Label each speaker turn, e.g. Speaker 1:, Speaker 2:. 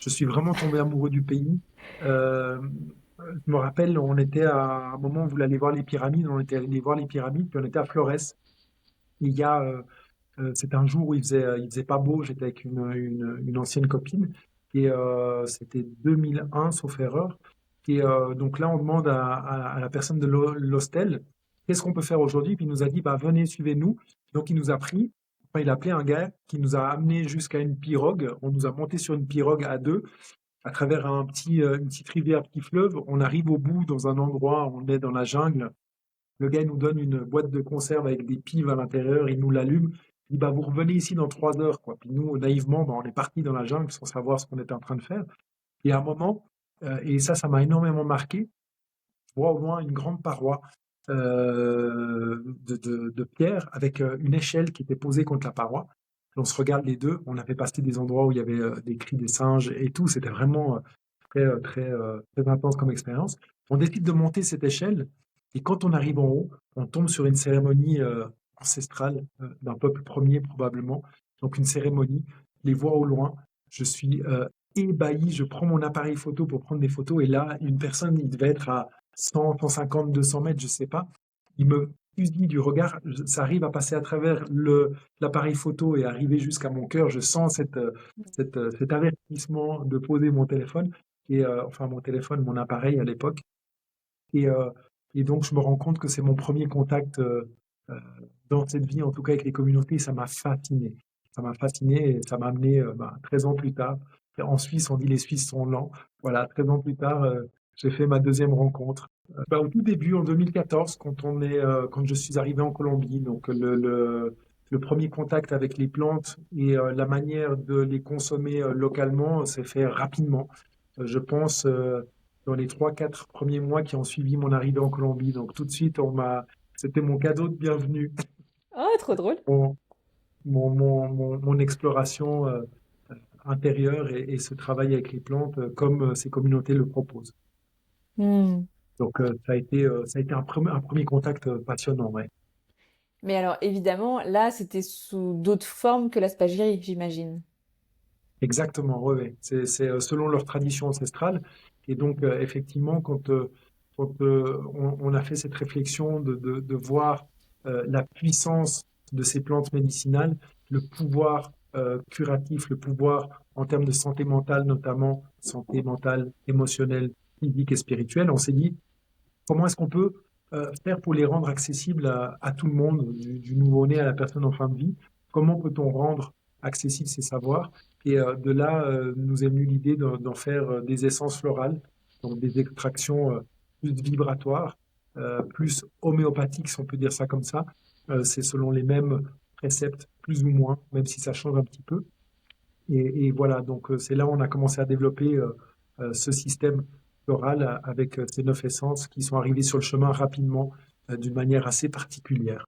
Speaker 1: Je suis vraiment tombé amoureux du pays. Euh, je me rappelle, on était à un moment, on voulait aller voir les pyramides, on était allé voir les pyramides, puis on était à Flores. C'était un jour où il faisait pas beau, j'étais avec une ancienne copine, et c'était 2001, sauf erreur. Et donc là, on demande à la personne de l'hostel, qu'est-ce qu'on peut faire aujourd'hui? Puis il nous a dit, bah, venez, suivez-nous. Donc il nous a pris, enfin, il a appelé un gars qui nous a amené jusqu'à une pirogue. On nous a monté sur une pirogue à deux, à travers une petite rivière, un petit fleuve. On arrive au bout, dans un endroit, on est dans la jungle. Le gars il nous donne une boîte de conserve avec des pives à l'intérieur, il nous l'allume. Il dit, bah, vous revenez ici dans 3 heures, quoi. Puis nous, naïvement, bah, on est parti dans la jungle sans savoir ce qu'on était en train de faire. Et à un moment, et ça m'a énormément marqué, je vois au loin une grande paroi de pierre avec une échelle qui était posée contre la paroi. Et on se regarde les deux. On avait passé des endroits où il y avait des cris des singes et tout. C'était vraiment très intense comme expérience. On décide de monter cette échelle et quand on arrive en haut, on tombe sur une cérémonie ancestrale d'un peuple premier probablement. Donc une cérémonie, les vois au loin. Je suis ébahi. Je prends mon appareil photo pour prendre des photos et là, une personne, il devait être à 100, 150, 200 mètres, je sais pas. Il me fusille du regard. Ça arrive à passer à travers l'appareil photo et arriver jusqu'à mon cœur. Je sens cet avertissement de poser mon téléphone et enfin mon téléphone, mon appareil à l'époque. Et, euh, et donc je me rends compte que c'est mon premier contact euh, dans cette vie, en tout cas avec les communautés. Ça m'a fasciné. Ça m'a fasciné et ça m'a amené 13 ans plus tard. En Suisse, on dit les Suisses sont lents. Voilà, 13 ans plus tard, j'ai fait ma deuxième rencontre. Au tout début, en 2014, quand je suis arrivé en Colombie, donc le premier contact avec les plantes et la manière de les consommer localement s'est fait rapidement. Je pense dans les 3, 4 premiers mois qui ont suivi mon arrivée en Colombie. Donc tout de suite, c'était mon cadeau de bienvenue,
Speaker 2: Oh, trop drôle.
Speaker 1: mon, mon exploration intérieure et ce travail avec les plantes comme ces communautés le proposent.
Speaker 2: Hmm.
Speaker 1: Donc ça a été un premier contact passionnant, ouais.
Speaker 2: Mais alors, évidemment, là, c'était sous d'autres formes que l'aspergerie, j'imagine.
Speaker 1: Exactement, ouais, ouais. C'est selon leur tradition ancestrale. Et donc, effectivement, on a fait cette réflexion de voir la puissance de ces plantes médicinales, le pouvoir curatif, le pouvoir en termes de santé mentale, notamment santé mentale, émotionnelle, physique et spirituelle, on s'est dit, comment est-ce qu'on peut faire pour les rendre accessibles à tout le monde, du nouveau-né à la personne en fin de vie? Comment peut-on rendre accessibles ces savoirs? Et de là, nous est venue l'idée d'en faire des essences florales, donc des extractions plus vibratoires, plus homéopathiques, si on peut dire ça comme ça. C'est selon les mêmes préceptes, plus ou moins, même si ça change un petit peu. Et voilà, donc c'est là où on a commencé à développer ce système floral avec ces 9 essences qui sont arrivées sur le chemin rapidement d'une manière assez particulière.